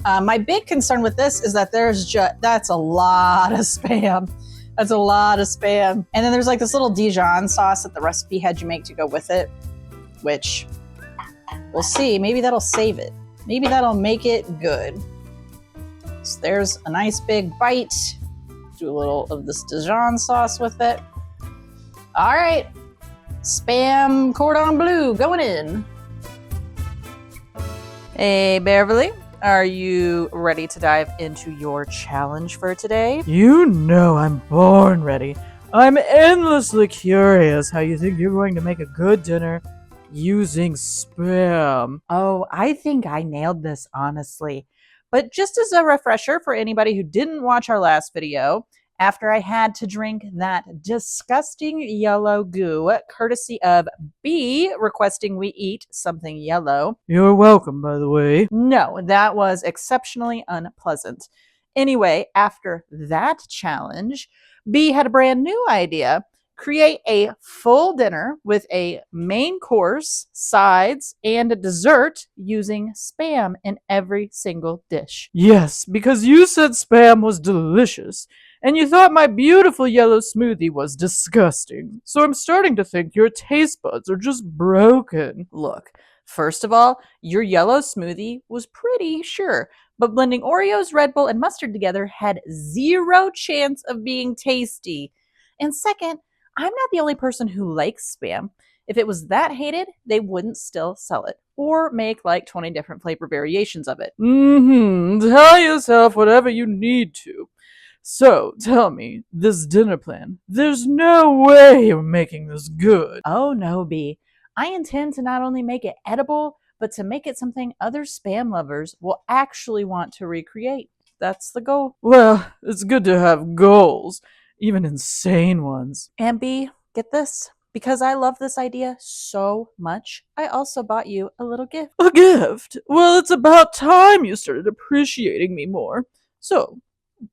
My big concern with this is that that's a lot of Spam. That's a lot of Spam. And then there's like this little Dijon sauce that the recipe had you make to go with it, which we'll see. Maybe that'll save it. Maybe that'll make it good. So there's a nice big bite. Do a little of this Dijon sauce with it. All right, Spam Cordon Bleu going in. Hey, Beverly. Are you ready to dive into your challenge for today? You know I'm born ready. I'm endlessly curious how you think you're going to make a good dinner using Spam. Oh, I think I nailed this, honestly. But just as a refresher for anybody who didn't watch our last video, after I had to drink that disgusting yellow goo, courtesy of B requesting we eat something yellow. You're welcome, by the way. No, that was exceptionally unpleasant. Anyway, after that challenge, B had a brand new idea. Create a full dinner with a main course, sides, and a dessert using Spam in every single dish. Yes, because you said Spam was delicious, and you thought my beautiful yellow smoothie was disgusting. So I'm starting to think your taste buds are just broken. Look, first of all, your yellow smoothie was pretty sure, but blending Oreos, Red Bull, and mustard together had zero chance of being tasty. And second, I'm not the only person who likes Spam. If it was that hated, they wouldn't still sell it or make like 20 different flavor variations of it. Tell yourself whatever you need to. So, tell me, this dinner plan, there's no way you're making this good. Oh no, B. I intend to not only make it edible, but to make it something other Spam lovers will actually want to recreate. That's the goal. Well, it's good to have goals, even insane ones. And B, get this, because I love this idea so much, I also bought you a little gift. A gift? Well, it's about time you started appreciating me more. So,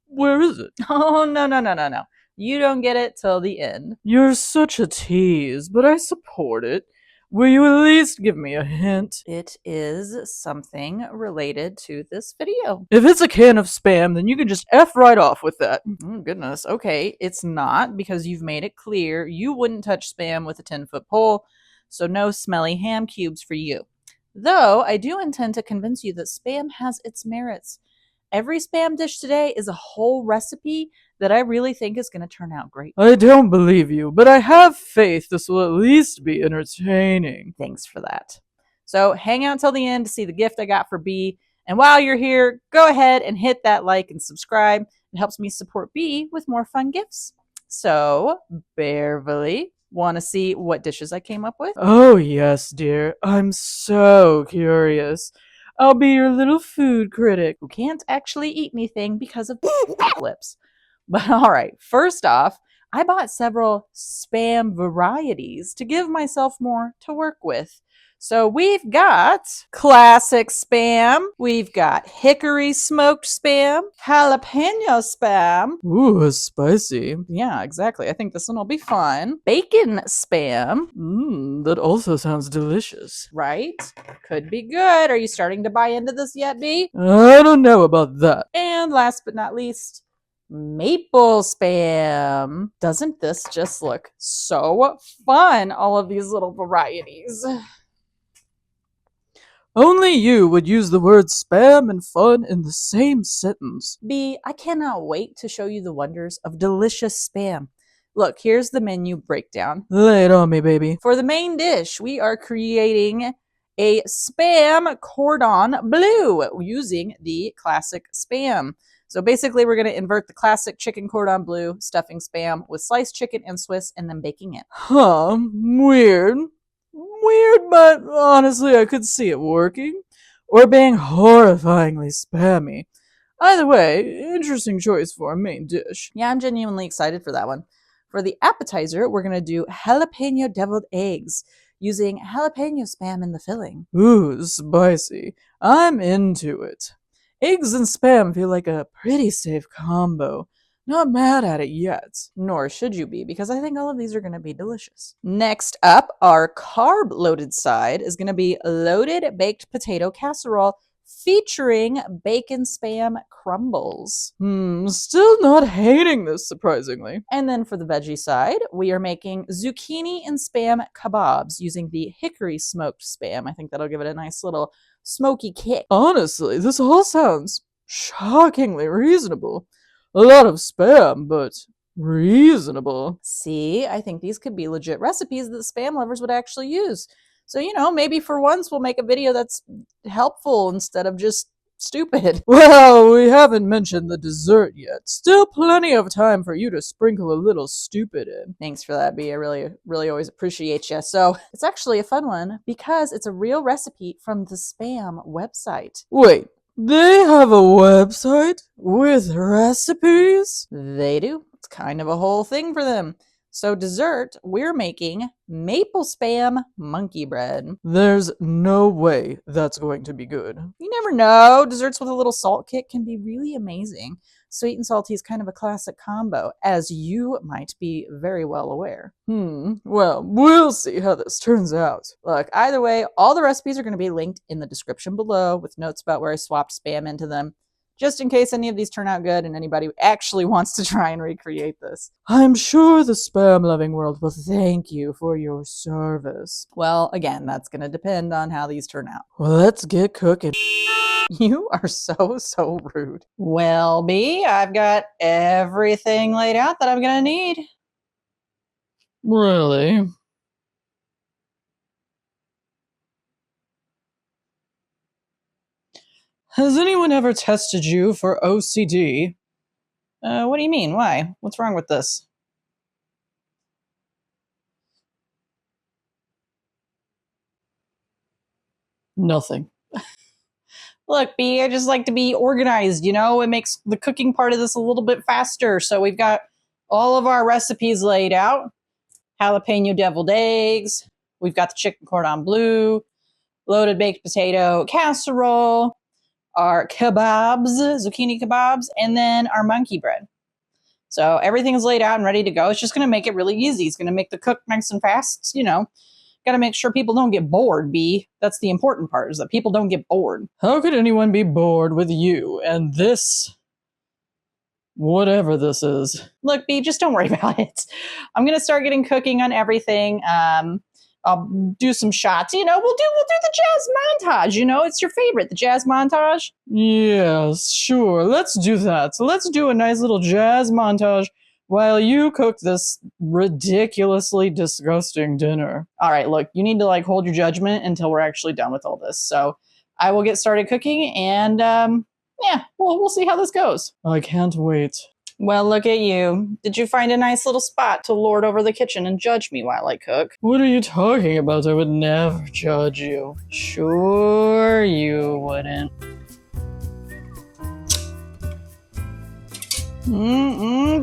where is it? Oh, no. You don't get it till the end. You're such a tease, but I support it. Will you at least give me a hint? It is something related to this video. If it's a can of Spam, then you can just F right off with that. Oh, goodness. Okay, it's not, because you've made it clear you wouldn't touch Spam with a 10-foot pole, so no smelly ham cubes for you. Though, I do intend to convince you that Spam has its merits. Every Spam dish today is a whole recipe that I really think is going to turn out great. I don't believe you, but I have faith this will at least be entertaining. Thanks for that. So hang out till the end to see the gift I got for B. And while you're here, go ahead and hit that like and subscribe. It helps me support B with more fun gifts. So, Beverly, want to see what dishes I came up with? Oh yes, dear. I'm so curious. I'll be your little food critic. Who can't actually eat anything because of lips. But all right, first off, I bought several Spam varieties to give myself more to work with. So we've got classic Spam, we've got Hickory smoked Spam, Jalapeño Spam. Ooh, spicy. Yeah, exactly. I think this one will be fun. Bacon Spam. That also sounds delicious. Right? Could be good. Are you starting to buy into this yet, B? I don't know about that. And last but not least, maple Spam. Doesn't this just look so fun? All of these little varieties. Only you would use the word Spam and fun in the same sentence. B, I cannot wait to show you the wonders of delicious Spam. Look, here's the menu breakdown. Lay it on me, baby. For the main dish, we are creating a Spam Cordon Bleu using the classic Spam. So basically, we're going to invert the classic chicken cordon bleu stuffing Spam with sliced chicken and Swiss and then baking it. Huh, weird. Weird, but honestly, I could see it working. Or being horrifyingly spammy. Either way, interesting choice for a main dish. Yeah, I'm genuinely excited for that one. For the appetizer, we're going to do Jalapeño Deviled Eggs using jalapeno Spam in the filling. Ooh, spicy. I'm into it. Eggs and Spam feel like a pretty safe combo. Not mad at it yet. Nor should you be, because I think all of these are going to be delicious. Next up, our carb-loaded side is going to be loaded baked potato casserole featuring bacon spam crumbles. Still not hating this, surprisingly. And then for the veggie side, we are making zucchini and spam kabobs using the Hickory smoked spam. I think that'll give it a nice little smoky kick. Honestly, this all sounds shockingly reasonable. A lot of spam, but reasonable. See, I think these could be legit recipes that spam lovers would actually use. So, maybe for once we'll make a video that's helpful instead of just stupid. Well, we haven't mentioned the dessert yet. Still plenty of time for you to sprinkle a little stupid in. Thanks for that, B. I really, really always appreciate you. So it's actually a fun one because it's a real recipe from the Spam website. Wait, they have a website with recipes? They do. It's kind of a whole thing for them. So dessert, we're making maple spam monkey bread. There's no way that's going to be good. You never know. Desserts with a little salt kick can be really amazing. Sweet and salty is kind of a classic combo, as you might be very well aware. Well, we'll see how this turns out. Look, either way, all the recipes are going to be linked in the description below with notes about where I swapped spam into them, just in case any of these turn out good and anybody actually wants to try and recreate this. I'm sure the spam-loving world will thank you for your service. Well, again, that's going to depend on how these turn out. Well, let's get cooking. You are so rude. Well, B, I've got everything laid out that I'm going to need. Really? Has anyone ever tested you for OCD? What do you mean? Why? What's wrong with this? Nothing. Look, B, I just like to be organized, It makes the cooking part of this a little bit faster. So we've got all of our recipes laid out. Jalapeño deviled eggs. We've got the chicken cordon bleu, loaded baked potato casserole, our kebabs, zucchini kebabs, and then our monkey bread. So everything is laid out and ready to go. It's just going to make it really easy. It's going to make the cook nice and fast, Got to make sure people don't get bored, B. That's the important part, is that people don't get bored. How could anyone be bored with you and this? Whatever this is. Look, B, just don't worry about it. I'm going to start getting cooking on everything. I'll do some shots. We'll do the jazz montage. It's your favorite, the jazz montage. Yes, sure. Let's do that. So let's do a nice little jazz montage while you cook this ridiculously disgusting dinner. All right, look, you need to hold your judgment until we're actually done with all this. So I will get started cooking, and we'll see how this goes. I can't wait. Well, look at you. Did you find a nice little spot to lord over the kitchen and judge me while I cook? What are you talking about? I would never judge you. Sure you wouldn't.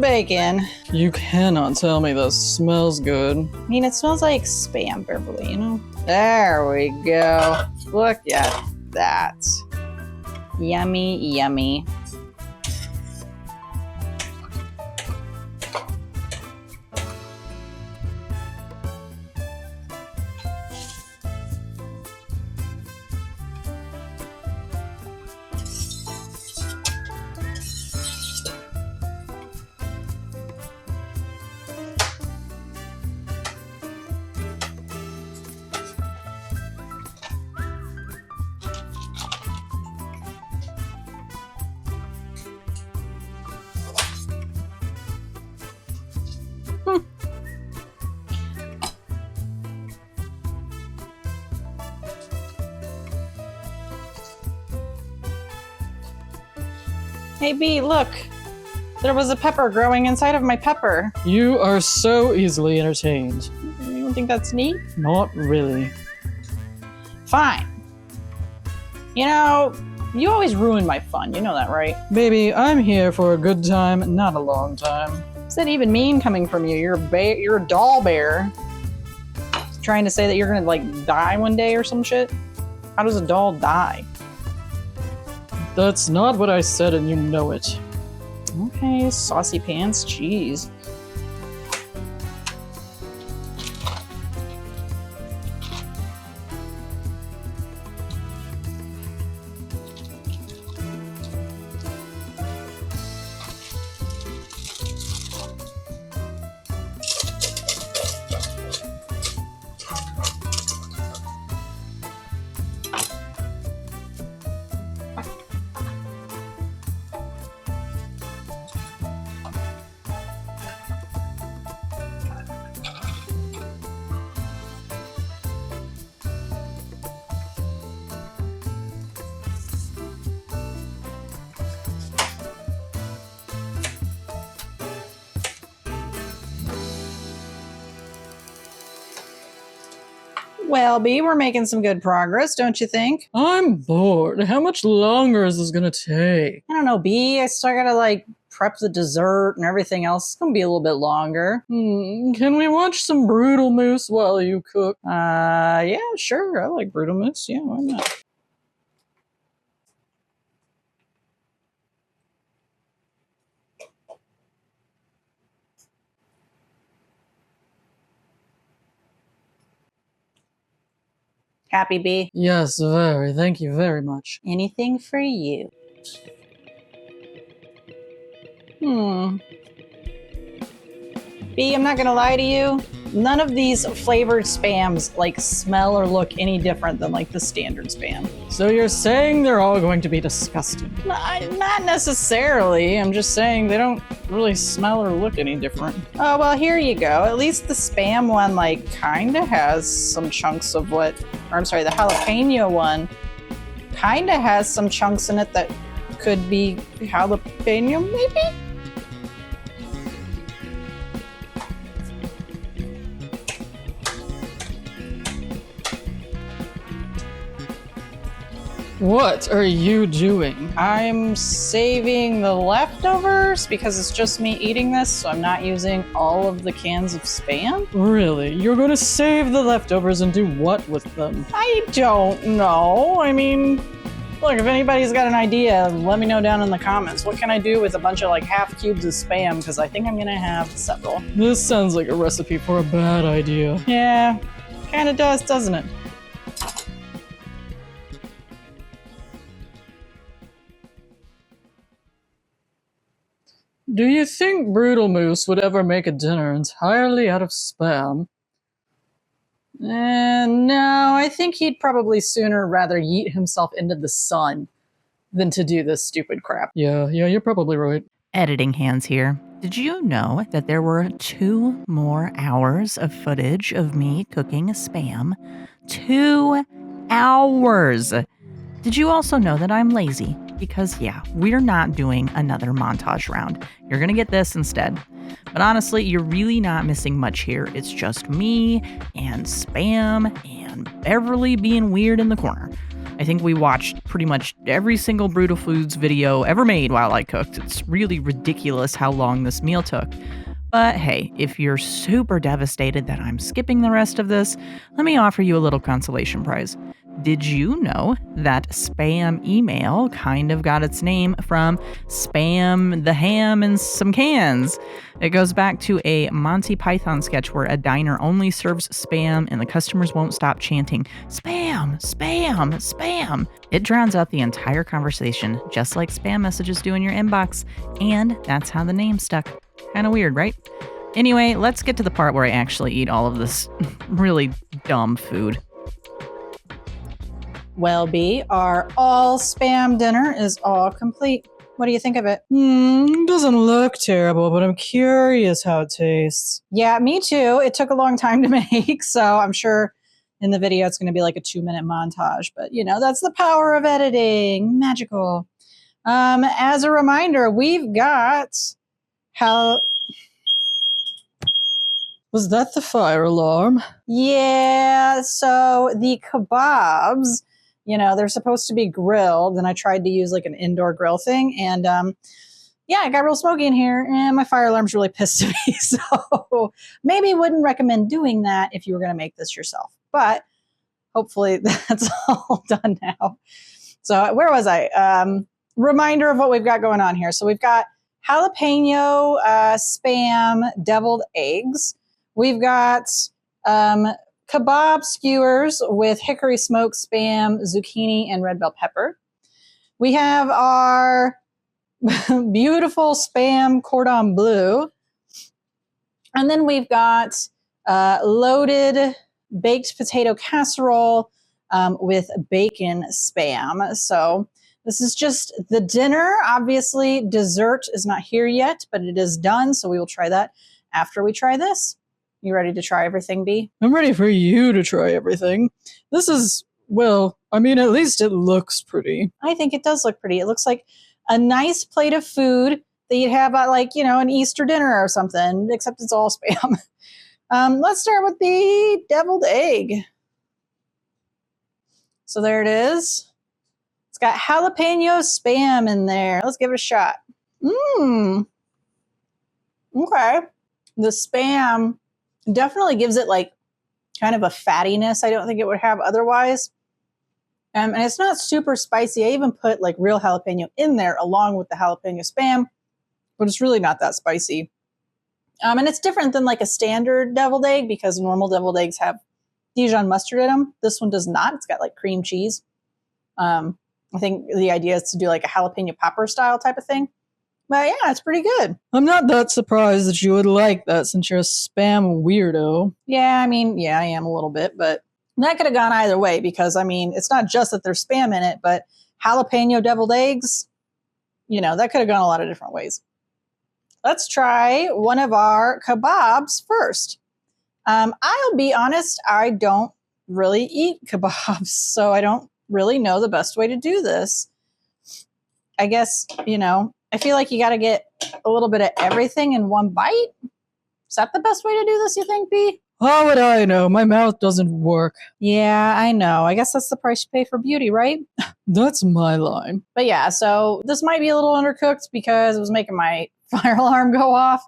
Bacon. You cannot tell me this smells good. I mean, it smells like Spam, Beverly, There we go. Look at that. Yummy, yummy. Hey, B, look. There was a pepper growing inside of my pepper. You are so easily entertained. You don't think that's neat? Not really. Fine. You always ruin my fun. You know that, right? Baby, I'm here for a good time, not a long time. What's that even mean coming from you? You're a doll bear. Trying to say that you're gonna, die one day or some shit? How does a doll die? That's not what I said, and you know it. Okay, saucy pants, jeez. Well, B, we're making some good progress, don't you think? I'm bored. How much longer is this gonna take? I don't know, B. I still gotta like prep the dessert and everything else. It's gonna be a little bit longer. Can we watch some Brutal Moose while you cook? Yeah, sure. I like Brutal Moose. Yeah, why not? Happy, B? Yes, very. Thank you very much. Anything for you. B, I'm not gonna lie to you. None of these flavored spams like smell or look any different than like the standard spam. So you're saying they're all going to be disgusting? Not necessarily. I'm just saying they don't really smell or look any different. Oh, well, here you go. At least the spam one like kinda has some chunks of the jalapeno one kinda has some chunks in it that could be jalapeno, maybe? What are you doing? I'm saving the leftovers because it's just me eating this, so I'm not using all of the cans of spam. Really? You're going to save the leftovers and do what with them? I don't know. I mean, look, if anybody's got an idea, let me know down in the comments. What can I do with a bunch of like half cubes of spam? Because I think I'm gonna have several. This sounds like a recipe for a bad idea. Yeah, kind of does, doesn't it? Do you think Brutal Moose would ever make a dinner entirely out of spam? No, I think he'd probably sooner rather yeet himself into the sun than to do this stupid crap. Yeah, you're probably right. Editing hands here. Did you know that there were 2 more hours of footage of me cooking spam? 2 hours! Did you also know that I'm lazy? Because yeah, we're not doing another montage round. You're gonna get this instead. But honestly, you're really not missing much here. It's just me and Spam and Beverly being weird in the corner. I think we watched pretty much every single Brutal Foods video ever made while I cooked. It's really ridiculous how long this meal took. But hey, if you're super devastated that I'm skipping the rest of this, let me offer you a little consolation prize. Did you know that spam email kind of got its name from Spam the Ham in Some Cans? It goes back to a Monty Python sketch where a diner only serves spam and the customers won't stop chanting, "Spam, spam, spam." It drowns out the entire conversation, just like spam messages do in your inbox, and that's how the name stuck. Kind of weird, right? Anyway, let's get to the part where I actually eat all of this really dumb food. Well, B, our all spam dinner is all complete. What do you think of it? Doesn't look terrible, but I'm curious how it tastes. Yeah, me too. It took a long time to make, so I'm sure in the video it's going to be like a 2-minute montage. But, you know, that's the power of editing. Magical. As a reminder, we've got how... Was that the fire alarm? Yeah, so the kebabs, you know, they're supposed to be grilled, and I tried to use like an indoor grill thing, and yeah, it got real smoky in here, and my fire alarm's really pissed at me, so maybe wouldn't recommend doing that if you were going to make this yourself, but hopefully that's all done now. So where was I? Reminder of what we've got going on here. So we've got jalapeno spam deviled eggs. We've got kebab skewers with hickory smoked spam, zucchini, and red bell pepper. We have our beautiful SPAM Cordon Bleu. And then we've got loaded baked potato casserole with bacon spam. So this is just the dinner. Obviously, dessert is not here yet, but it is done. So we will try that after we try this. You ready to try everything, B? I'm ready for you to try everything. This is, well, I mean, at least it looks pretty. I think it does look pretty. It looks like a nice plate of food that you'd have at, like, you know, an Easter dinner or something, except it's all spam. Let's start with the deviled egg. So there it is. It's got jalapeno spam in there. Let's give it a shot. Mmm. Okay. The spam definitely gives it like kind of a fattiness I don't think it would have otherwise. And it's not super spicy. I even put like real jalapeno in there along with the jalapeno spam, but it's really not that spicy. And it's different than like a standard deviled egg because normal deviled eggs have Dijon mustard in them. This one does not. It's got like cream cheese. I think the idea is to do like a jalapeno popper style type of thing. But yeah, it's pretty good. I'm not that surprised that you would like that since you're a spam weirdo. Yeah, I mean, yeah, I am a little bit, but that could have gone either way because, I mean, it's not just that there's spam in it, but jalapeno deviled eggs, you know, that could have gone a lot of different ways. Let's try one of our kebabs first. I'll be honest, I don't really eat kebabs, so I don't really know the best way to do this. I guess, you know, I feel like you got to get a little bit of everything in one bite. Is that the best way to do this, you think, B? How would I know? My mouth doesn't work. Yeah, I know. I guess that's the price you pay for beauty, right? That's my line. But yeah, so this might be a little undercooked because it was making my fire alarm go off.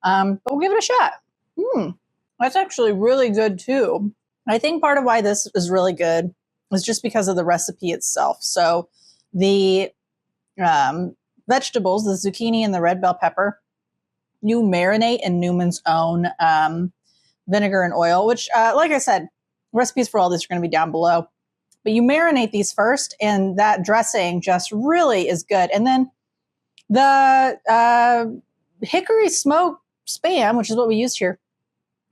But we'll give it a shot. That's actually really good too. I think part of why this is really good is just because of the recipe itself. So the vegetables, the zucchini and the red bell pepper, you marinate in Newman's Own vinegar and oil, which, like I said, recipes for all this are going to be down below. But you marinate these first, and that dressing just really is good. And then the hickory smoked spam, which is what we used here,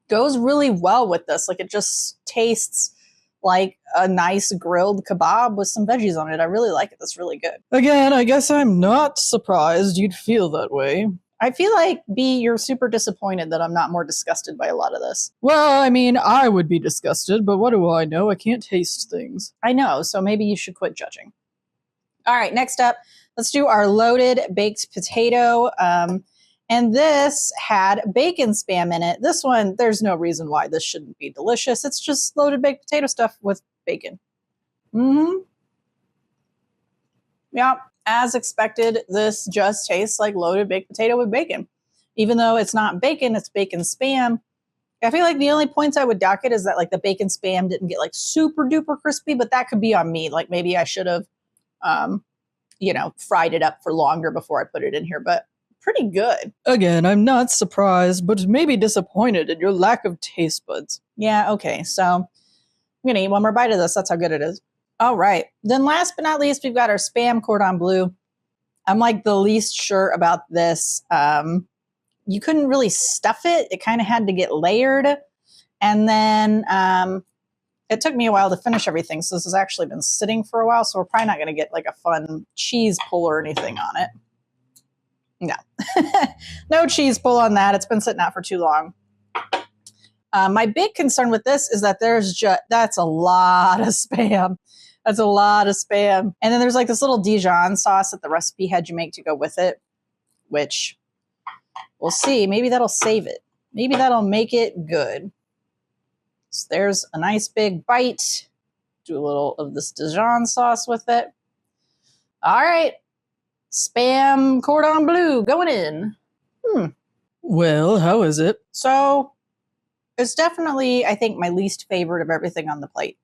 goes really well with this. Like, it just tastes like a nice grilled kebab with some veggies on it. I really like it. That's really good. Again, I guess I'm not surprised you'd feel that way. I feel like, B, you're super disappointed that I'm not more disgusted by a lot of this. Well, I mean, I would be disgusted, but what do I know? I can't taste things. I know, so maybe you should quit judging. All right, next up, let's do our loaded baked potato. And this had bacon spam in it. This one, there's no reason why this shouldn't be delicious. It's just loaded baked potato stuff with bacon. Yeah, as expected, this just tastes like loaded baked potato with bacon. Even though it's not bacon, it's bacon spam. I feel like the only points I would dock it is that like the bacon spam didn't get like super duper crispy, but that could be on me. Like maybe I should have, fried it up for longer before I put it in here, but pretty good. Again, I'm not surprised, but maybe disappointed in your lack of taste buds. Yeah, okay. So I'm going to eat one more bite of this. That's how good it is. All right. Then last but not least, we've got our SPAM Cordon Bleu. I'm like the least sure about this. You couldn't really stuff it. It kind of had to get layered. And then it took me a while to finish everything. So this has actually been sitting for a while. So we're probably not going to get like a fun cheese pull or anything on it. No, no cheese pull on that. It's been sitting out for too long. My big concern with this is that that's a lot of spam. That's a lot of spam. And then there's like this little Dijon sauce that the recipe had you make to go with it, which we'll see. Maybe that'll save it. Maybe that'll make it good. So there's a nice big bite. Do a little of this Dijon sauce with it. All right. SPAM Cordon Bleu going in. Well, how is it? So it's definitely, I think, my least favorite of everything on the plate.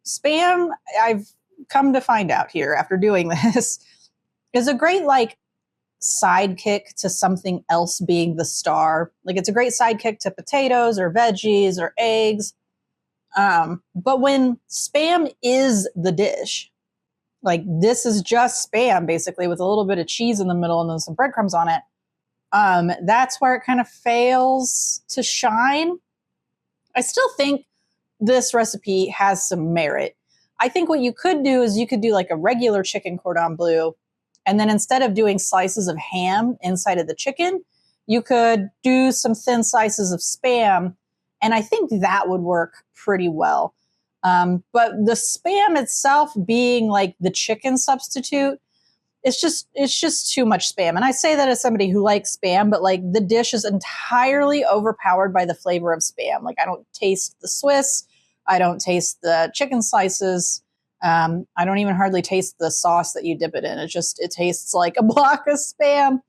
Spam, I've come to find out here after doing this, is a great like sidekick to something else being the star. Like it's a great sidekick to potatoes or veggies or eggs. But when spam is the dish, like this is just spam basically with a little bit of cheese in the middle and then some breadcrumbs on it. That's where it kind of fails to shine. I still think this recipe has some merit. I think what you could do is you could do like a regular chicken cordon bleu, and then instead of doing slices of ham inside of the chicken, you could do some thin slices of spam, and I think that would work pretty well. But the spam itself being like the chicken substitute, it's just too much spam. And I say that as somebody who likes spam, but like the dish is entirely overpowered by the flavor of spam. Like I don't taste the Swiss. I don't taste the chicken slices. I don't even hardly taste the sauce that you dip it in. It tastes like a block of Spam.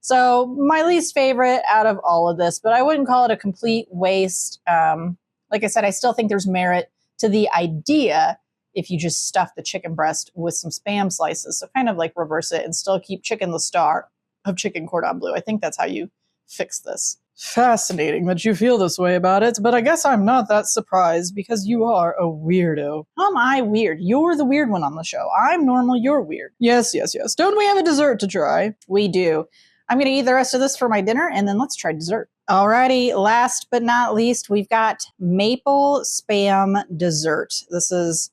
So my least favorite out of all of this, but I wouldn't call it a complete waste. Like I said, I still think there's merit to the idea if you just stuff the chicken breast with some Spam slices. So kind of like reverse it and still keep chicken the star of chicken cordon bleu. I think that's how you fix this. Fascinating that you feel this way about it, but I guess I'm not that surprised because you are a weirdo. How am I weird? You're the weird one on the show. I'm normal, you're weird. Yes. Don't we have a dessert to try? We do. I'm going to eat the rest of this for my dinner, and then let's try dessert. Alrighty, last but not least, we've got maple Spam dessert. This is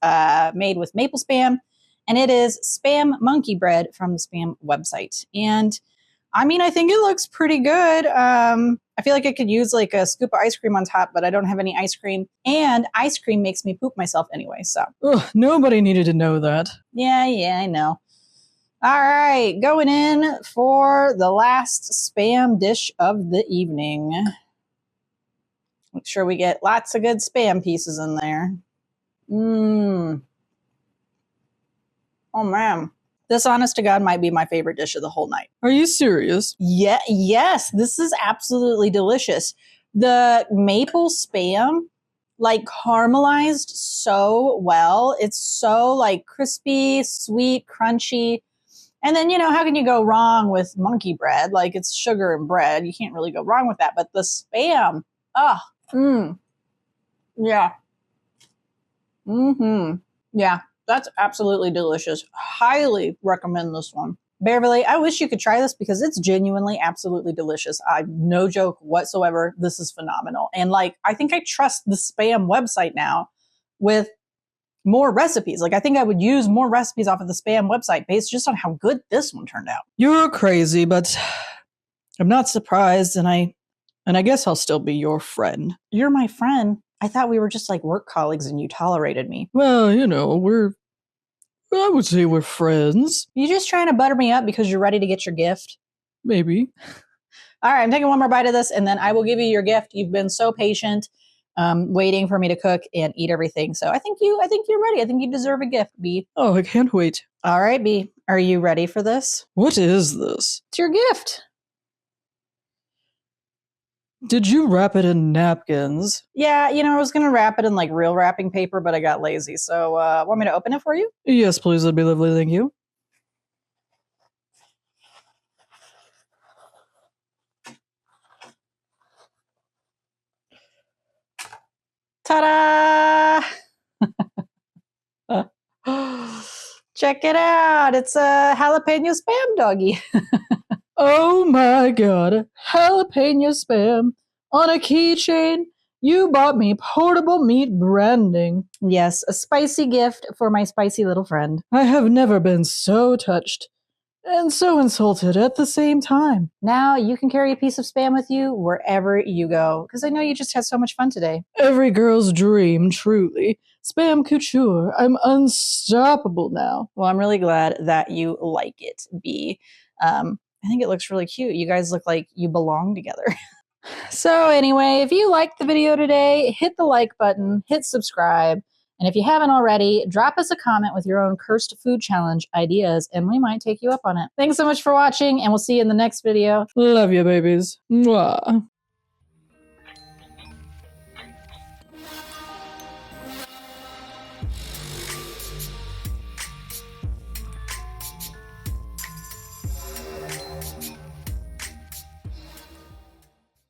made with maple Spam, and it is Spam monkey bread from the Spam website. And I mean, I think it looks pretty good. I feel like I could use like a scoop of ice cream on top, but I don't have any ice cream. And ice cream makes me poop myself anyway, so. Ugh, nobody needed to know that. Yeah, I know. All right, going in for the last Spam dish of the evening. Make sure we get lots of good Spam pieces in there. Oh, man. This, honest to God, might be my favorite dish of the whole night. Are you serious? Yeah, yes, this is absolutely delicious. The maple Spam, like, caramelized so well. It's so, like, crispy, sweet, crunchy. And then, how can you go wrong with monkey bread? Like, it's sugar and bread. You can't really go wrong with that. But the Spam, yeah. Yeah, that's absolutely delicious. Highly recommend this one. Beverly, I wish you could try this because it's genuinely absolutely delicious. No joke whatsoever. This is phenomenal. And, like, I think I trust the Spam website now with more recipes. Like, I think I would use more recipes off of the Spam website based just on how good this one turned out. You're crazy, but I'm not surprised, and I guess I'll still be your friend. You're my friend? I thought we were just like work colleagues and you tolerated me. Well, I would say we're friends. You just trying to butter me up because you're ready to get your gift? Maybe. All right, I'm taking one more bite of this and then I will give you your gift. You've been so patient. Waiting for me to cook and eat everything. So I think you're ready. I think you deserve a gift, B. Oh, I can't wait. All right, B. Are you ready for this? What is this? It's your gift. Did you wrap it in napkins? Yeah, I was going to wrap it in like real wrapping paper, but I got lazy. So want me to open it for you? Yes, please. That'd be lovely. Thank you. Ta-da! Check it out. It's a jalapeno Spam doggy. Oh my god. Jalapeno Spam on a keychain. You bought me portable meat branding. Yes, a spicy gift for my spicy little friend. I have never been so touched and so insulted at the same time. Now you can carry a piece of Spam with you wherever you go, because I know you just had so much fun today. Every girl's dream, truly. Spam couture. I'm unstoppable now. Well, I'm really glad that you like it, B. I think it looks really cute. You guys look like you belong together. So anyway, if you liked the video today, hit the like button, hit subscribe. And if you haven't already, drop us a comment with your own cursed food challenge ideas, and we might take you up on it. Thanks so much for watching, and we'll see you in the next video. Love you, babies. Mwah.